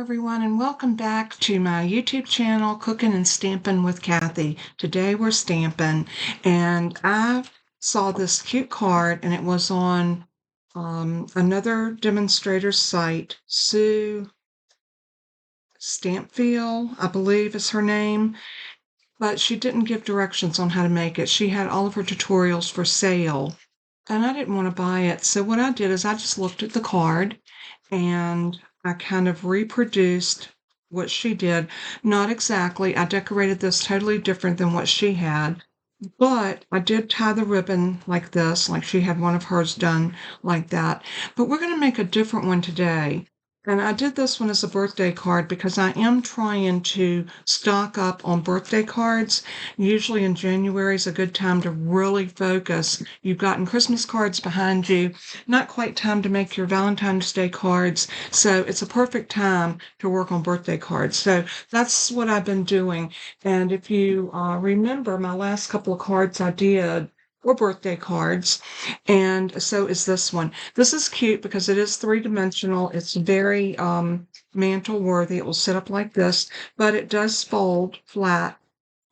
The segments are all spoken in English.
everyone, and welcome back to my YouTube channel, Cooking and Stamping with Kathy. Today we're stamping, and I saw this cute card, and it was on another demonstrator site, Sue Stampfield, I believe is her name, but she didn't give directions on how to make it. She had all of her tutorials for sale, and I didn't want to buy it. So what I did is I just looked at the card and I kind of reproduced what she did. Not exactly. I decorated this totally different than what she had, but I did tie the ribbon like this, like she had one of hers done like that. But we're going to make a different one today. And I did this one as a birthday card because I am trying to stock up on birthday cards. Usually in January is a good time to really focus. You've gotten Christmas cards behind you, not quite time to make your Valentine's Day cards. So it's a perfect time to work on birthday cards. So that's what I've been doing. And if you remember, my last couple of cards I did were birthday cards, and so is this one. This is cute because it is three-dimensional. It's very mantle worthy. It will sit up like this, but it does fold flat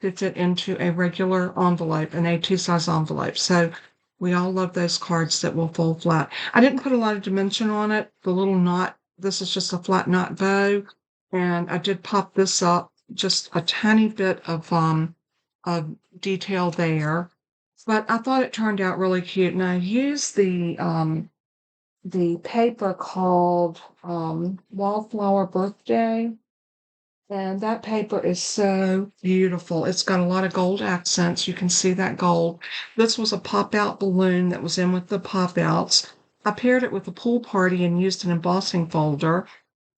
to fit into a regular envelope, an A2 size envelope. So we all love those cards that will fold flat. I didn't put a lot of dimension on it. The little knot, this is just a flat knot bow, and I did pop this up just a tiny bit of detail there. But I thought it turned out really cute, and I used the paper called Wallflower Birthday, and that paper is so beautiful. It's got a lot of gold accents. You can see that gold. This was a pop-out balloon that was in with the pop-outs. I paired it with a pool party and used an embossing folder,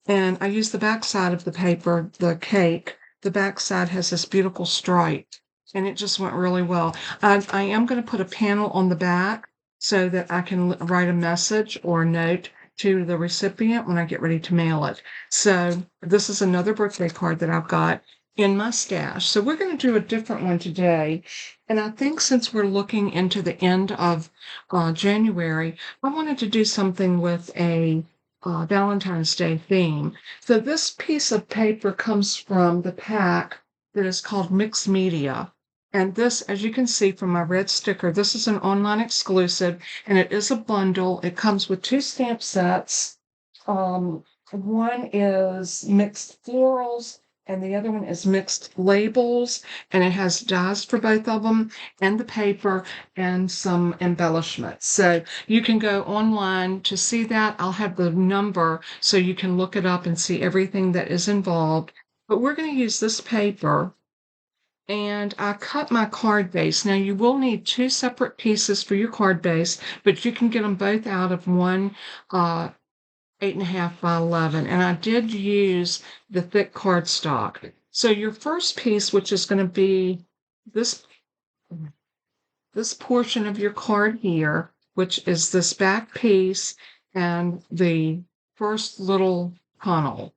and I used the back side of the paper, the cake. The back side has this beautiful stripe, and it just went really well. I am going to put a panel on the back so that I can write a message or a note to the recipient when I get ready to mail it. So this is another birthday card that I've got in my stash. So we're going to do a different one today. And I think since we're looking into the end of January, I wanted to do something with a Valentine's Day theme. So this piece of paper comes from the pack that is called Mixed Media. And this, as you can see from my red sticker, this is an online exclusive, and it is a bundle. It comes with two stamp sets. One is mixed florals, and the other one is mixed labels, and it has dies for both of them, and the paper, and some embellishments. So you can go online to see that. I'll have the number so you can look it up and see everything that is involved. But we're going to use this paper, and I cut my card base. Now you will need two separate pieces for your card base, but you can get them both out of one 8.5 by 11. And I did use the thick cardstock. So your first piece, which is going to be this portion of your card here, which is this back piece and the first little funnel.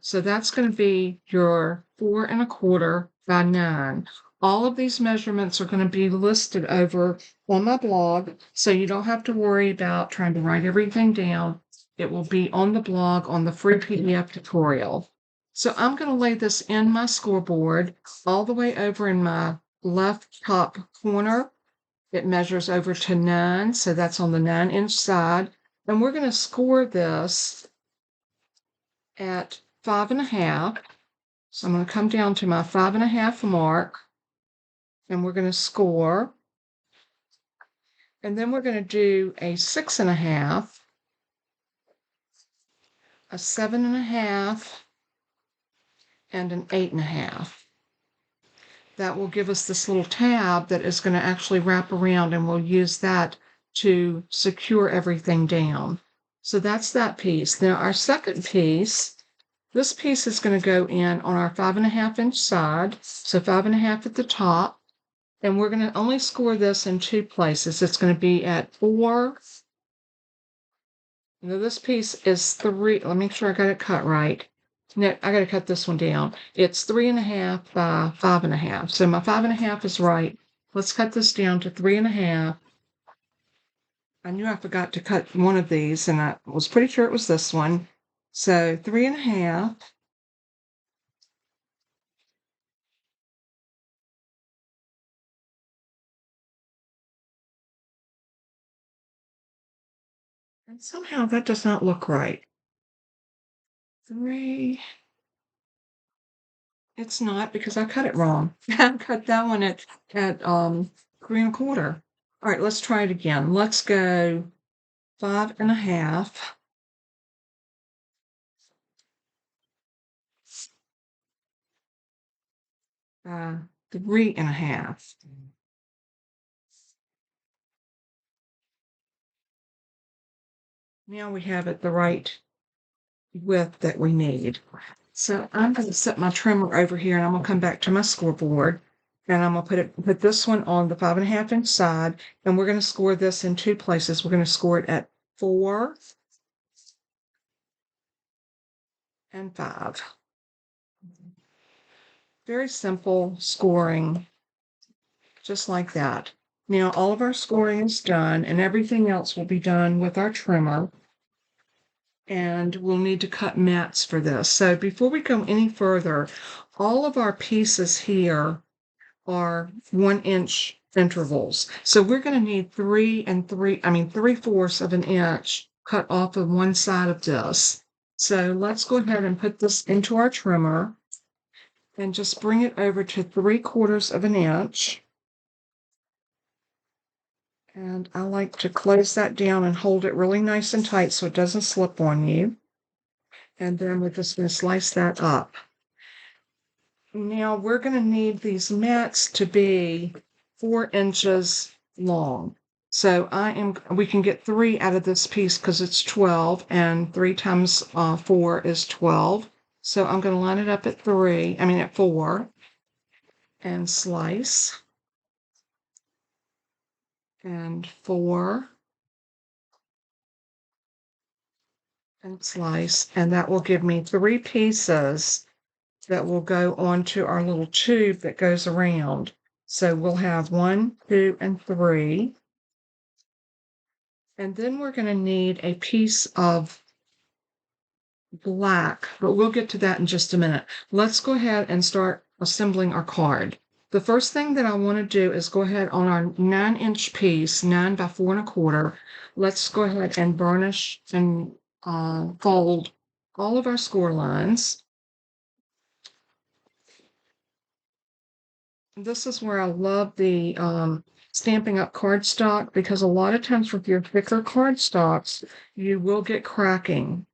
So that's going to be your 4 1/4 by 9. All of these measurements are going to be listed over on my blog, so you don't have to worry about trying to write everything down. It will be on the blog on the free PDF tutorial. So I'm going to lay this in my scoreboard all the way over in my left top corner. It measures over to 9, so that's on the 9-inch side. And we're going to score this at 5 1/2. So I'm going to come down to my 5 1/2 mark, and we're going to score. And then we're going to do a 6 1/2, a 7 1/2, and an 8 1/2. That will give us this little tab that is going to actually wrap around, and we'll use that to secure everything down. So that's that piece. Now our second piece, this piece is going to go in on our 5 1/2-inch side, so 5 1/2 at the top, and we're going to only score this in two places. It's going to be at 4. Now this piece is 3. Let me make sure I got it cut right. No, I got to cut this one down. It's 3 1/2 by 5 1/2. So my 5 1/2 is right. Let's cut this down to 3 1/2. I knew I forgot to cut one of these, and I was pretty sure it was this one. So 3 1/2, And somehow that does not look right. 3. It's not because I cut it wrong. I cut that one at 3 1/4. All right, let's try it again. Let's go 5 1/2. 3 1/2. Now we have it the right width that we need. So I'm going to set my trimmer over here and I'm going to come back to my scoreboard and I'm going to put this one on the 5 1/2 inch side and we're going to score this in 2 places. We're going to score it at 4 and 5. Very simple scoring, just like that. Now all of our scoring is done and everything else will be done with our trimmer. And we'll need to cut mats for this. So before we go any further, all of our pieces here are 1-inch intervals. So we're going to need 3/4 of an inch cut off of one side of this. So let's go ahead and put this into our trimmer and just bring it over to 3/4 of an inch. And I like to close that down and hold it really nice and tight so it doesn't slip on you. And then we're just going to slice that up. Now we're going to need these mats to be 4 inches long. So we can get 3 out of this piece because it's 12 and 3 times 4 is 12. So I'm going to line it up at 4 and slice. And 4 and slice, and that will give me 3 pieces that will go onto our little tube that goes around. So we'll have 1, 2, and 3. And then we're going to need a piece of black, but we'll get to that in just a minute. Let's go ahead and start assembling our card. The first thing that I want to do is go ahead on our 9-inch piece, 9 by 4 1/4. Let's go ahead and burnish and fold all of our score lines. This is where I love the Stampin' Up! Cardstock because a lot of times with your thicker cardstocks, you will get cracking.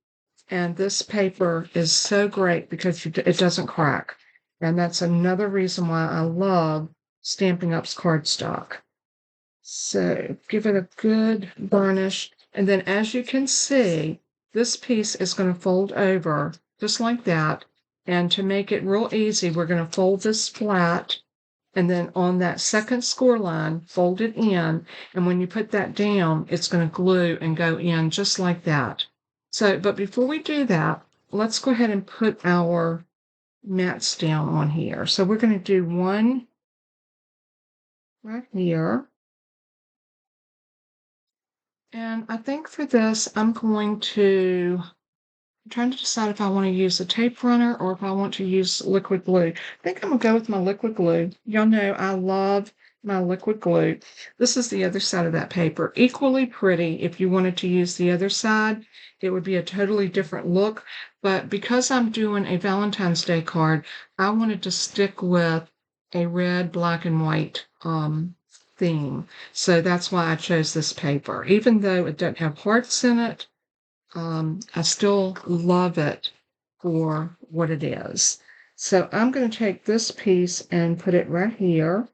And this paper is so great because it doesn't crack. And that's another reason why I love Stampin' Up's cardstock. So give it a good burnish. And then as you can see, this piece is going to fold over just like that. And to make it real easy, we're going to fold this flat. And then on that second score line, fold it in. And when you put that down, it's going to glue and go in just like that. So, but before we do that, let's go ahead and put our mats down on here. So we're going to do one right here. And I think for this, I'm trying to decide if I want to use a tape runner or if I want to use liquid glue. I think I'm going to go with my liquid glue. Y'all know I love my liquid glue. This is the other side of that paper. Equally pretty. If you wanted to use the other side, it would be a totally different look. But because I'm doing a Valentine's Day card, I wanted to stick with a red, black, and white theme. So that's why I chose this paper. Even though it doesn't have hearts in it, I still love it for what it is. So I'm going to take this piece and put it right here.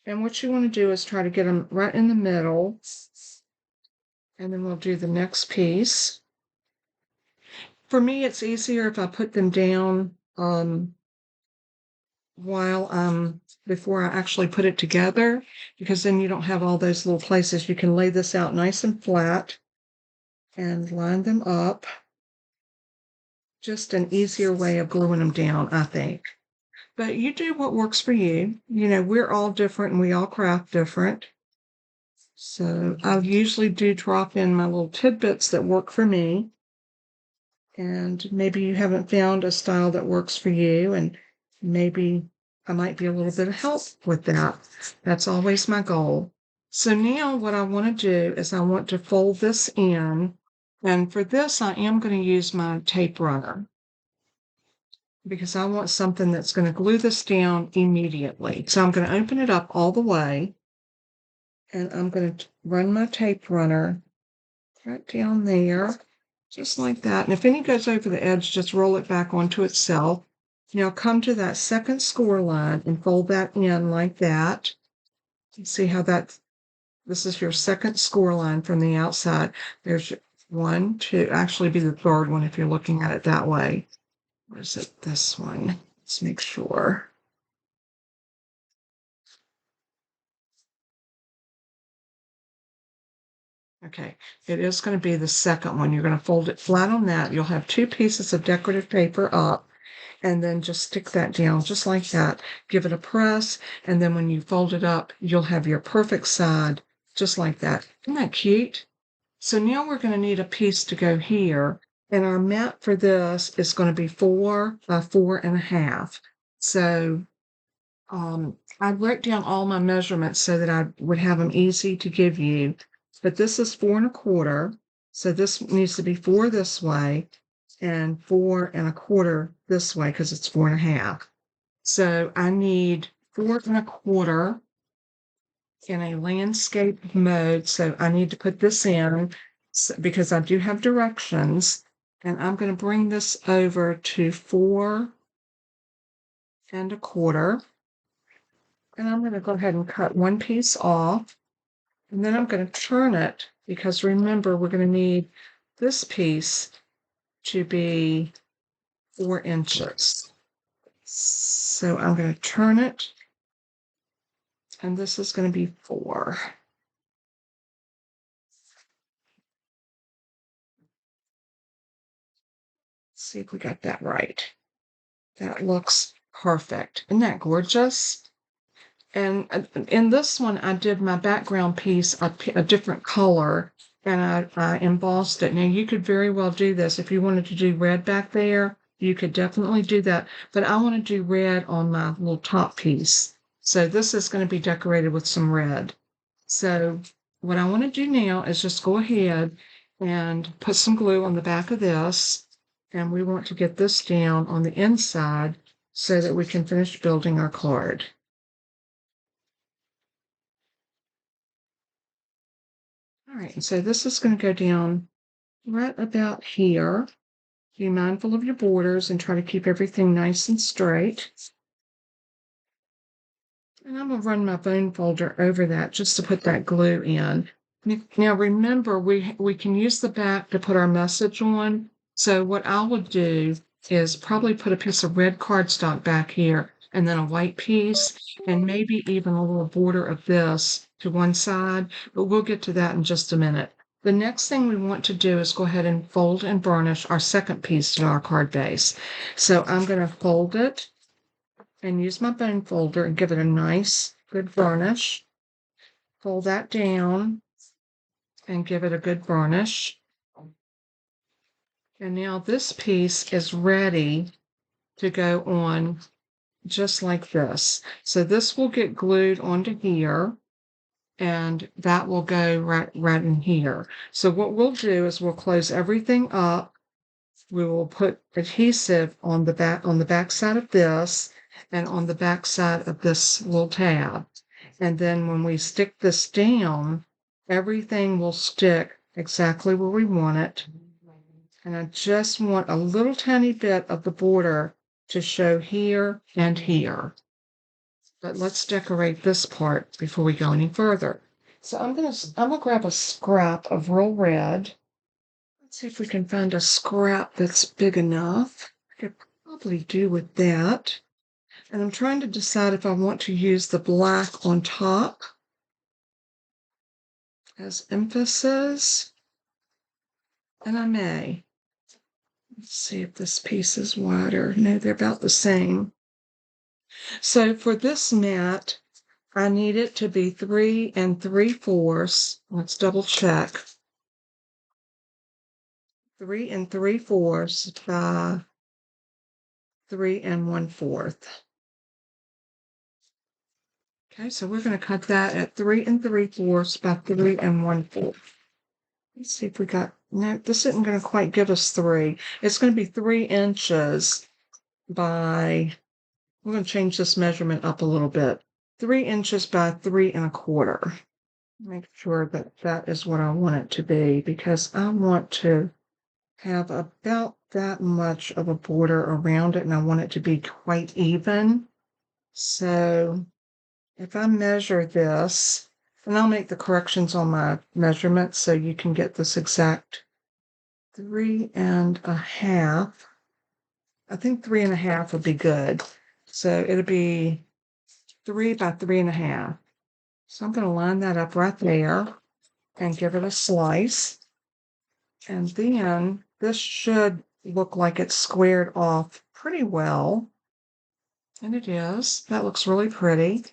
And what you want to do is try to get them right in the middle. And then we'll do the next piece. For me, it's easier if I put them down before I actually put it together, because then you don't have all those little places. You can lay this out nice and flat and line them up. Just an easier way of gluing them down, I think. But you do what works for you. You know, we're all different and we all craft different. So I usually do drop in my little tidbits that work for me. And maybe you haven't found a style that works for you, and maybe I might be a little bit of help with that. That's always my goal. So now what I want to do is I want to fold this in. And for this, I am going to use my tape runner because I want something that's going to glue this down immediately. So I'm going to open it up all the way and I'm going to run my tape runner right down there, just like that. And if any goes over the edge, just roll it back onto itself. Now come to that second score line and fold that in like that. You see how this is your second score line from the outside. There's one, two, actually be the third one if you're looking at it that way. Or is it this one? Let's make sure. Okay, it is going to be the second one. You're going to fold it flat on that. You'll have two pieces of decorative paper up, and then just stick that down just like that. Give it a press, and then when you fold it up, you'll have your perfect side just like that. Isn't that cute? So now we're going to need a piece to go here, and our mat for this is going to be 4 by 4.5. So I wrote down all my measurements so that I would have them easy to give you. But this is 4.25. So this needs to be 4 this way and 4.25 this way because it's 4.5. So I need 4.25 in a landscape mode. So I need to put this in because I do have directions. And I'm going to bring this over to 4.25. And I'm going to go ahead and cut one piece off. And then I'm going to turn it because remember, we're going to need this piece to be 4 inches. So I'm going to turn it. And this is going to be 4. Let's see if we got that right. That looks perfect. Isn't that gorgeous? And in this one, I did my background piece a different color, and I embossed it. Now, you could very well do this. If you wanted to do red back there, you could definitely do that. But I want to do red on my little top piece. So this is going to be decorated with some red. So what I want to do now is just go ahead and put some glue on the back of this. And we want to get this down on the inside so that we can finish building our card. All right, so this is going to go down right about here. Be mindful of your borders and try to keep everything nice and straight. And I'm going to run my bone folder over that just to put that glue in. Now remember, we can use the back to put our message on. So what I would do is probably put a piece of red cardstock back here and then a white piece and maybe even a little border of this to one side, but we'll get to that in just a minute. The next thing we want to do is go ahead and fold and burnish our second piece to our card base. So I'm going to fold it and use my bone folder and give it a nice, good burnish. Fold that down and give it a good burnish. And now this piece is ready to go on just like this. So this will get glued onto here, and that will go right in here. So what we'll do is we'll close everything up. We will put adhesive on the back side of this and on the back side of this little tab. And then when we stick this down, everything will stick exactly where we want it. And I just want a little tiny bit of the border to show here and here. But let's decorate this part before we go any further. So I'm gonna grab a scrap of real red. Let's see if we can find a scrap that's big enough. I could probably do with that. And I'm trying to decide if I want to use the black on top as emphasis. And I may. Let's see if this piece is wider. No, they're about the same. So for this mat, I need it to be 3 3/4. Let's double check. 3 3/4 by 3 1/4. Okay, so we're going to cut that at 3 3/4 by 3 1/4. Let's see if we got, no, this isn't going to quite give us 3. It's going to be 3 inches by, we're going to change this measurement up a little bit. 3 inches by 3 1/4. Make sure that that is what I want it to be, because I want to have about that much of a border around it, and I want it to be quite even. So if I measure this, and I'll make the corrections on my measurements so you can get this exact 3 1/2. I think 3 1/2 would be good. So it'll be 3 by 3 1/2. So I'm going to line that up right there and give it a slice. And then this should look like it's squared off pretty well. And it is. That looks really pretty.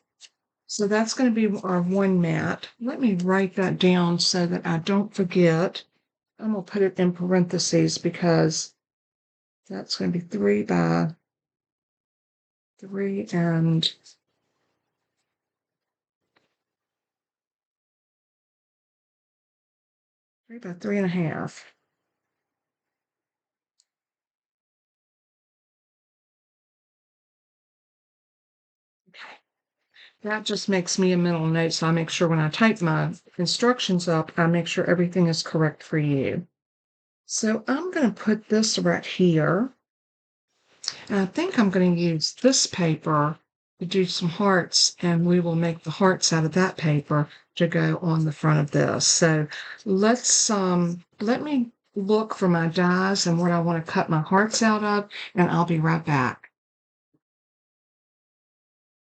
So that's going to be our one mat. Let me write that down so that I don't forget. I'm going to put it in parentheses because that's going to be 3 by 3 and 3 by 3 1/2. Okay. That just makes me a mental note, so I make sure when I type my instructions up, I make sure everything is correct for you. So I'm going to put this right here. And I think I'm going to use this paper to do some hearts, and we will make the hearts out of that paper to go on the front of this. So let's let me look for my dies and what I want to cut my hearts out of, and I'll be right back.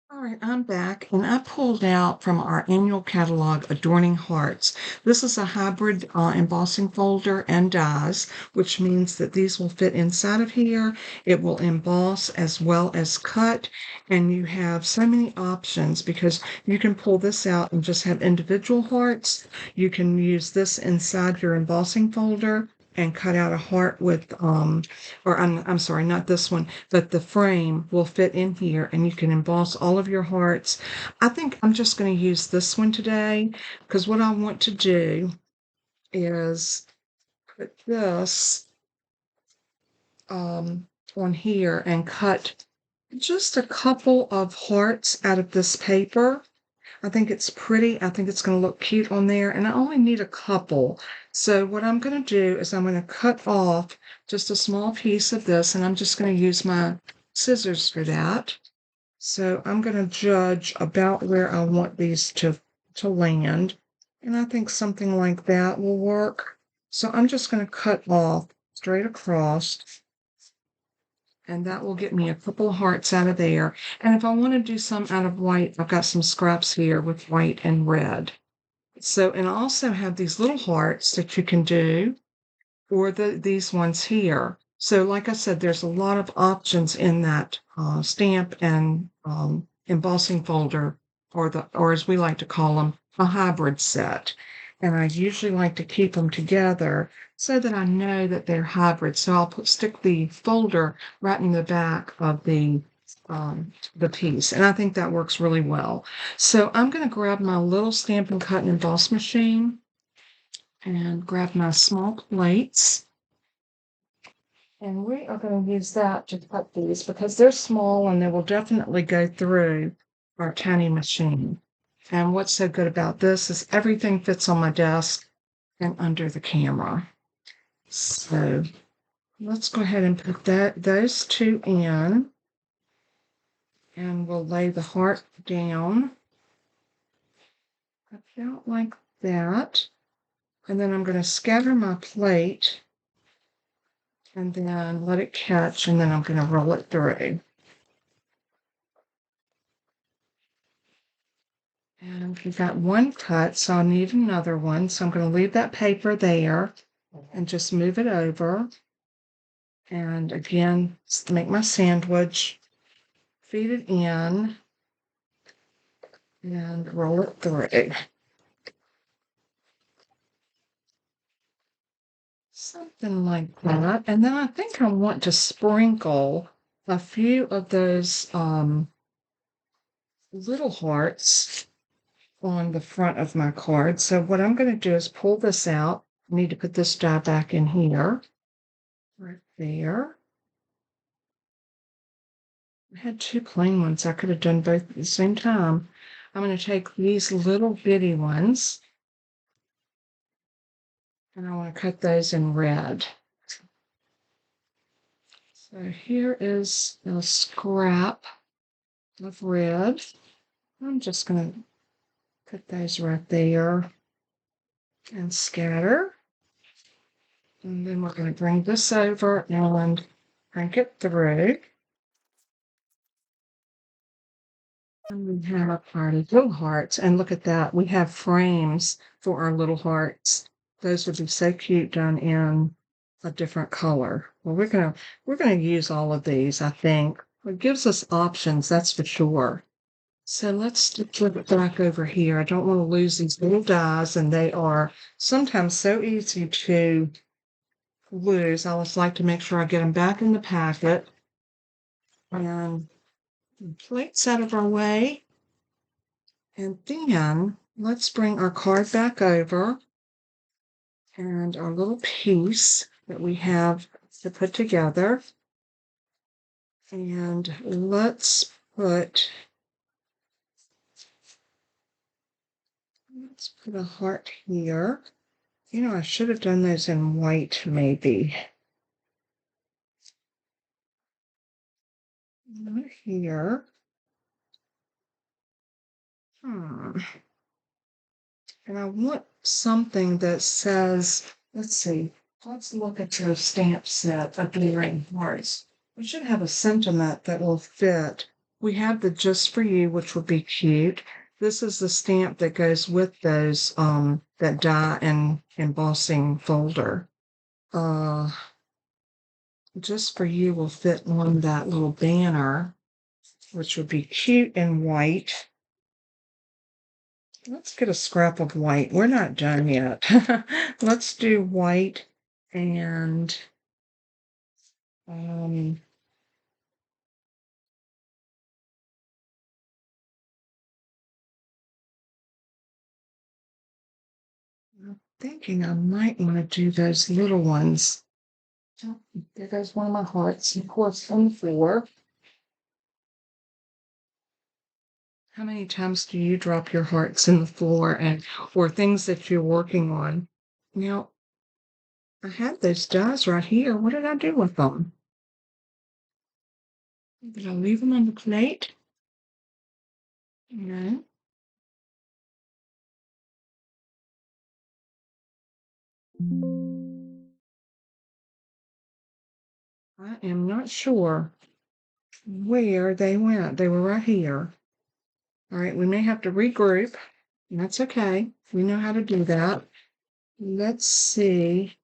All right, I'm back, and I pulled out from our annual catalog Adorning Hearts. This is a hybrid embossing folder and dies, which means that these will fit inside of here. It will emboss as well as cut, and you have so many options because you can pull this out and just have individual hearts. You can use this inside your embossing folder and cut out a heart with, or I'm sorry, not this one, but the frame will fit in here and you can emboss all of your hearts. I think I'm just going to use this one today because what I want to do is put this on here and cut just a couple of hearts out of this paper. I think it's pretty. I think it's going to look cute on there. And I only need a couple. So what I'm going to do is I'm going to cut off just a small piece of this. And I'm just going to use my scissors for that. So I'm going to judge about where I want these to land. And I think something like that will work. So I'm just going to cut off straight across. And that will get me a couple of hearts out of there. And if I want to do some out of white, I've got some scraps here with white and red. So, and I also have these little hearts that you can do, or these ones here. So, like I said, there's a lot of options in that stamp and embossing folder, or as we like to call them, a hybrid set. And I usually like to keep them together so that I know that they're hybrid. So I'll stick the folder right in the back of the piece. And I think that works really well. So I'm going to grab my little Stampin' Cut and Emboss machine and grab my small plates. And we are going to use that to cut these because they're small and they will definitely go through our tiny machine. And what's so good about this is everything fits on my desk and under the camera. So let's go ahead and put those two in. And we'll lay the heart down about like that. And then I'm going to scatter my plate and then let it catch, and then I'm going to roll it through. And we've got one cut, so I'll need another one. So I'm going to leave that paper there and just move it over. And again, make my sandwich, feed it in, and roll it through. Something like that. And then I think I want to sprinkle a few of those little hearts on the front of my card. So what I'm going to do is pull this out. I need to put this die back in here, right there. I had two plain ones. I could have done both at the same time. I'm going to take these little bitty ones and I want to cut those in red. So here is a scrap of red. I'm just going to put those right there and scatter. And then we're going to bring this over and crank it through. And we have our little hearts. And look at that. We have frames for our little hearts. Those would be so cute done in a different color. Well, we're gonna use all of these, I think. It gives us options, that's for sure. So let's flip it back over here. I don't want to lose these little dies, and they are sometimes so easy to lose. I always like to make sure I get them back in the packet. And plates out of our way. And then let's bring our card back over and our little piece that we have to put together. And let's put a heart here. You know, I should have done those in white, maybe. Not here. And I want something that says, let's see, let's look at your stamp set of glittering hearts. We should have a sentiment that will fit. We have the Just For You, which would be cute. This is the stamp that goes with those, that die and embossing folder. Just For You will fit on that little banner, which would be cute in white. Let's get a scrap of white. We're not done yet. Let's do white and I'm thinking I might want to do those little ones. Oh, there goes one of my hearts. Of course, on the floor. How many times do you drop your hearts in the floor and or things that you're working on? Now, I had those dies right here. What did I do with them? Did I leave them on the plate? No. I am not sure where they went. They were right here. All right, we may have to regroup, and that's okay. We know how to do that. Let's see.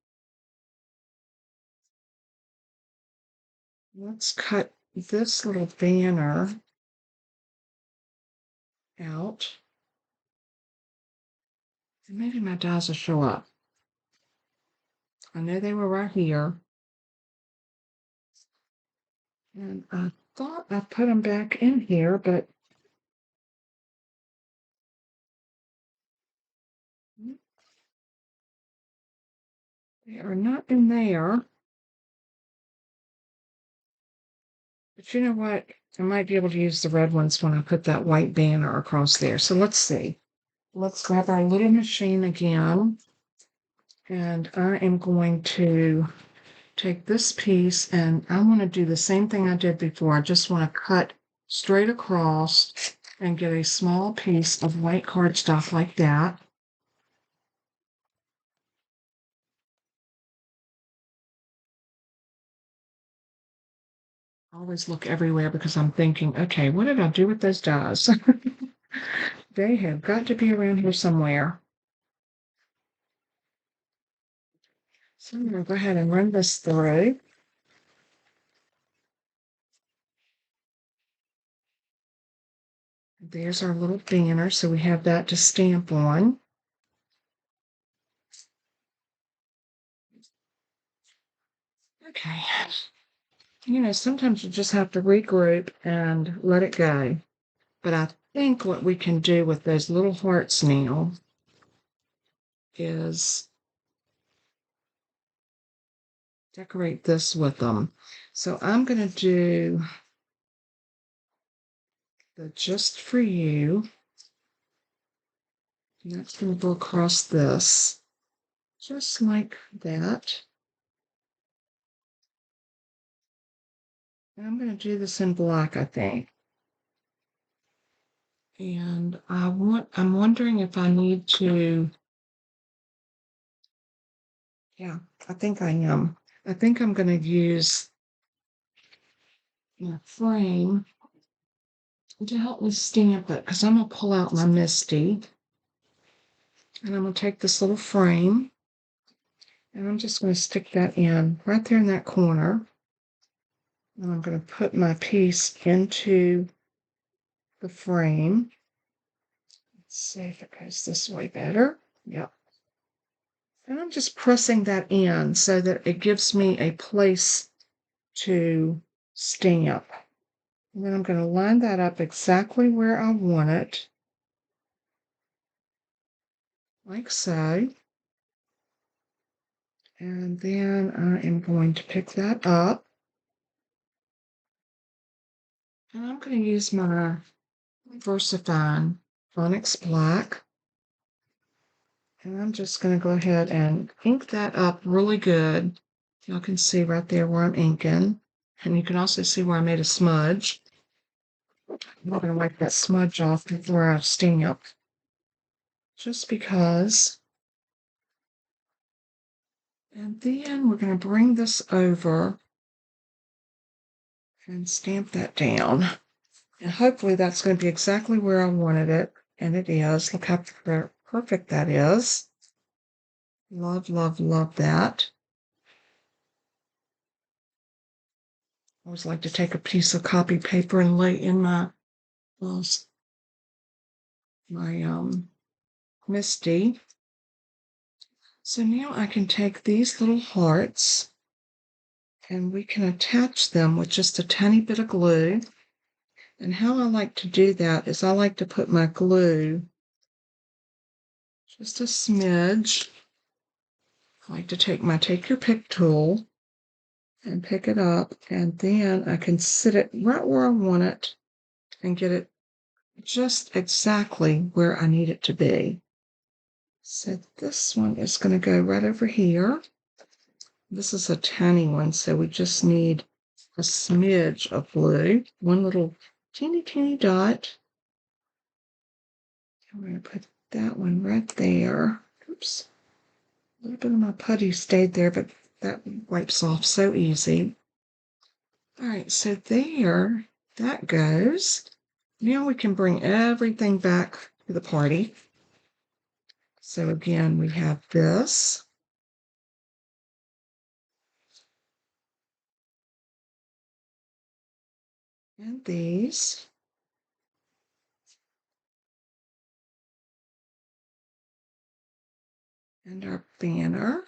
Let's cut this little banner out. And maybe my dies will show up. I know they were right here. And I thought I put them back in here, but they are not in there. But you know what? I might be able to use the red ones when I put that white banner across there. So let's see. Let's grab our little machine again. And I am going to take this piece and I want to do the same thing I did before. I just want to cut straight across and get a small piece of white cardstock like that. I always look everywhere because I'm thinking, okay, what did I do with those dies? They have got to be around here somewhere. So I'm going to go ahead and run this through. There's our little banner, so we have that to stamp on. Okay. You know, sometimes you just have to regroup and let it go. But I think what we can do with those little hearts now is decorate this with them. So I'm going to do the Just For You. And that's going to go across this, just like that. And I'm going to do this in black, I think. And I'm wondering if I need to, yeah, I think I am. I think I'm going to use my frame to help me stamp it, because I'm going to pull out my Misty. And I'm going to take this little frame, and I'm just going to stick that in right there in that corner. And I'm going to put my piece into the frame. Let's see if it goes this way better. Yep. And I'm just pressing that in so that it gives me a place to stamp. And then I'm going to line that up exactly where I want it, like so. And then I am going to pick that up. And I'm going to use my VersaFine Onyx Black. And I'm just going to go ahead and ink that up really good. Y'all can see right there where I'm inking. And you can also see where I made a smudge. I'm going to wipe that smudge off before I stamp. Just because. And then we're going to bring this over and stamp that down. And hopefully that's going to be exactly where I wanted it. And it is. Look how perfect that is. Love, love, love that. I always like to take a piece of copy paper and lay in my Misty. So now I can take these little hearts and we can attach them with just a tiny bit of glue. And how I like to do that is I like to put my glue just a smidge. I like to take my Take Your Pick tool and pick it up, and then I can sit it right where I want it and get it just exactly where I need it to be. So this one is going to go right over here. This is a tiny one, so we just need a smidge of glue, one little teeny, teeny dot. I'm going to put that one right there. Oops. A little bit of my putty stayed there, but that wipes off so easy. All right, so there that goes. Now we can bring everything back to the party. So again, we have this. And these. And our banner.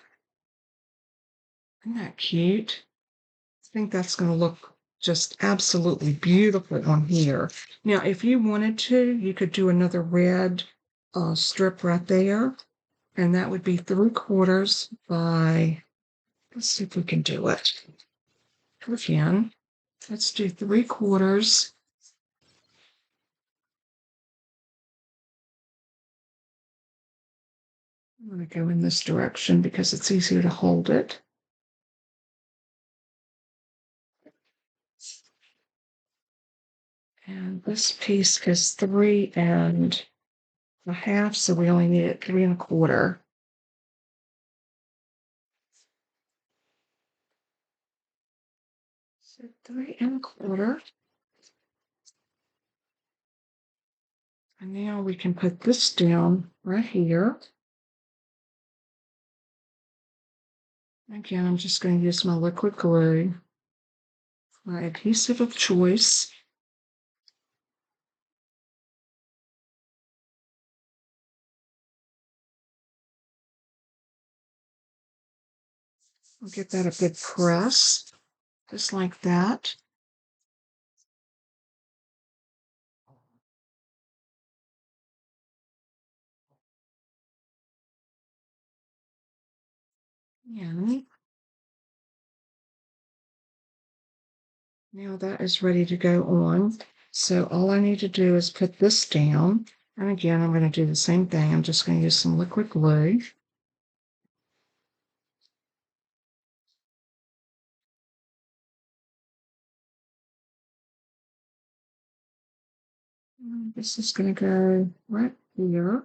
Isn't that cute? I think that's going to look just absolutely beautiful on here. Now, if you wanted to, you could do another red strip right there. And that would be 3/4 by, let's see if we can do it. We can. Let's do 3/4. I'm going to go in this direction because it's easier to hold it. And this piece is 3.5, so we only need it 3.25. So 3.25. And now we can put this down right here. Again, I'm just going to use my liquid glue, my adhesive of choice. I'll give that a good press, just like that. And now that is ready to go on. So all I need to do is put this down. And again, I'm going to do the same thing. I'm just going to use some liquid glue. And this is going to go right here.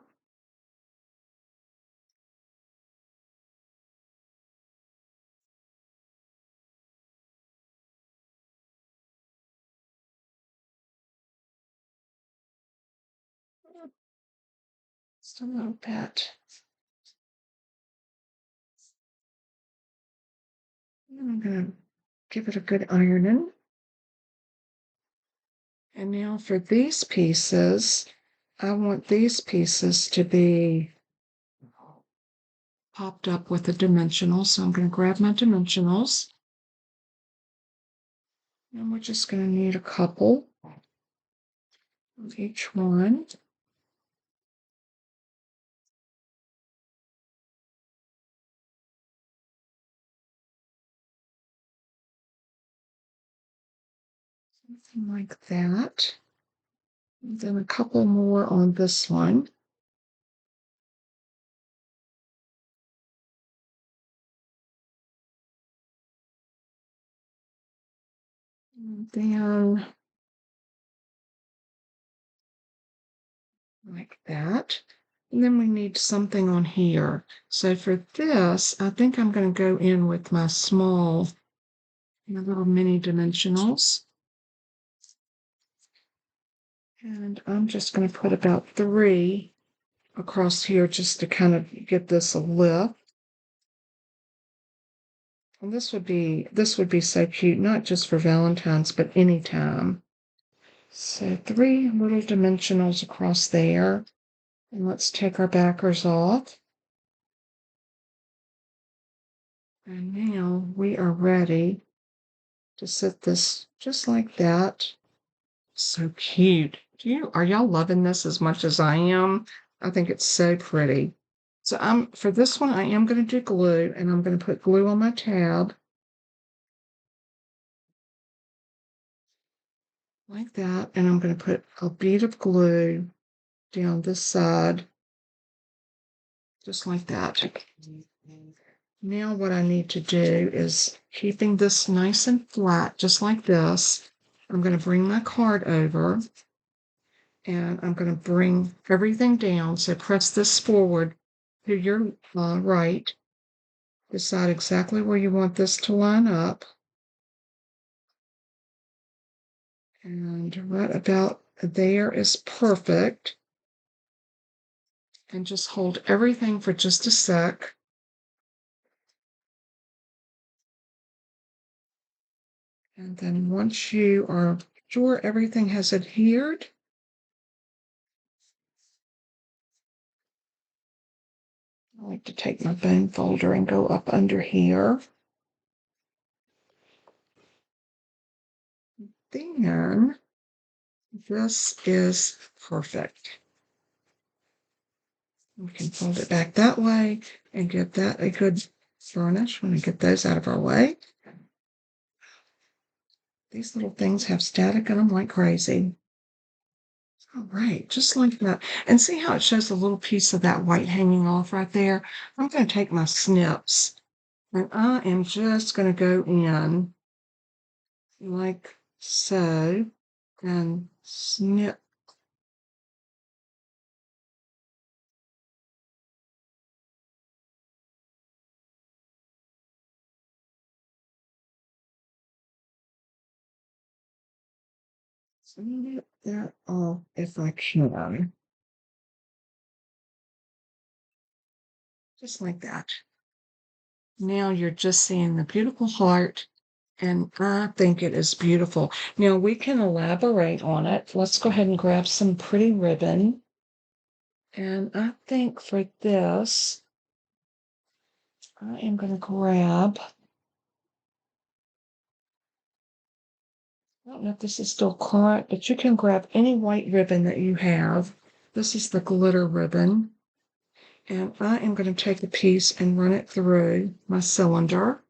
Just a little bit. And I'm going to give it a good ironing. And now for these pieces, I want these pieces to be popped up with a dimensional. So I'm going to grab my dimensionals. And we're just going to need a couple of each one. Something like that. And then a couple more on this one. And then like that. And then we need something on here. So for this, I think I'm going to go in with my little mini dimensionals. And I'm just going to put about 3 across here just to kind of get this a lift. And this would be so cute, not just for Valentine's, but anytime. So 3 little dimensionals across there. And let's take our backers off. And now we are ready to set this just like that. So cute. Are y'all loving this as much as I am? I think it's so pretty. So for this one, I am going to do glue, and I'm going to put glue on my tab. Like that. And I'm going to put a bead of glue down this side. Just like that. Now what I need to do is keeping this nice and flat, just like this. I'm going to bring my card over and I'm going to bring everything down. So press this forward to your right. Decide exactly where you want this to line up. And right about there is perfect. And just hold everything for just a sec. And then once you are sure everything has adhered, I like to take my bone folder and go up under here. Then this is perfect. We can fold it back that way and give that a good burnish when we get those out of our way. These little things have static in them like crazy. All right, just like that. And see how it shows a little piece of that white hanging off right there? I'm going to take my snips and I am just going to go in like so and snip. Snip that off if I can. Just like that. Now you're just seeing the beautiful heart, and I think it is beautiful. Now we can elaborate on it. Let's go ahead and grab some pretty ribbon. And I think for this, I am going to grab, I don't know if this is still current, but you can grab any white ribbon that you have. This is the glitter ribbon. And I am going to take a piece and run it through my cylinder.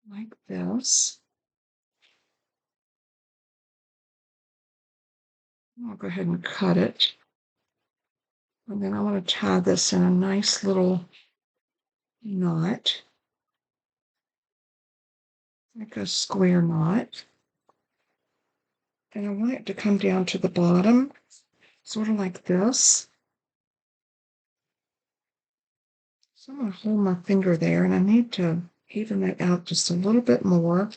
Like this. I'll go ahead and cut it. And then I want to tie this in a nice little knot, like a square knot. And I want it to come down to the bottom, sort of like this. So I'm going to hold my finger there, and I need to even that out just a little bit more.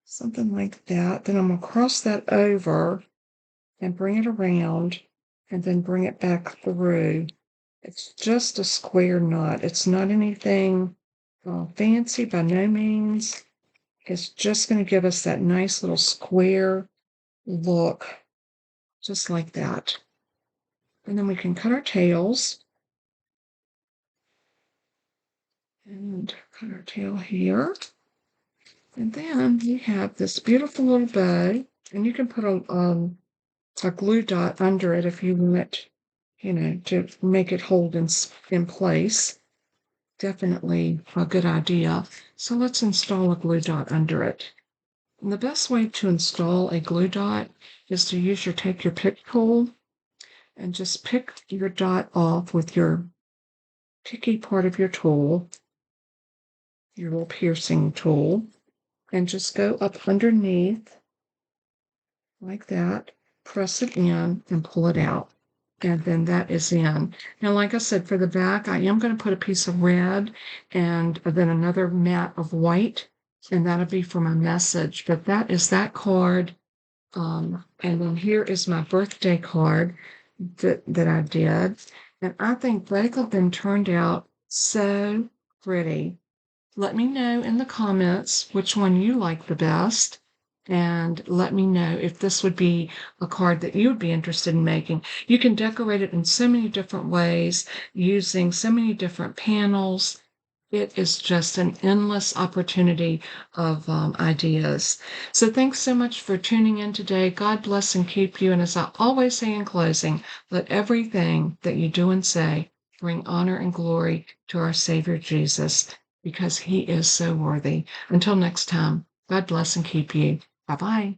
Something like that. Then I'm going to cross that over and bring it around and then bring it back through. It's just a square knot. It's not anything fancy by no means. It's just going to give us that nice little square look, just like that. And then we can cut our tails. And cut our tail here. And then we have this beautiful little bow. And you can put a glue dot under it if you want, to make it hold in place. Definitely a good idea. So let's install a glue dot under it. And the best way to install a glue dot is to take your pick tool and just pick your dot off with your picky part of your tool, your little piercing tool, and just go up underneath like that, press it in and pull it out. And then that is in. Now, like I said, for the back, I am going to put a piece of red and then another mat of white, and that'll be for my message. But that is that card. And then here is my birthday card that I did. And I think both of them turned out so pretty. Let me know in the comments which one you like the best. And let me know if this would be a card that you would be interested in making. You can decorate it in so many different ways, using so many different panels. It is just an endless opportunity of ideas. So thanks so much for tuning in today. God bless and keep you. And as I always say in closing, let everything that you do and say bring honor and glory to our Savior Jesus, because he is so worthy. Until next time, God bless and keep you. Bye-bye.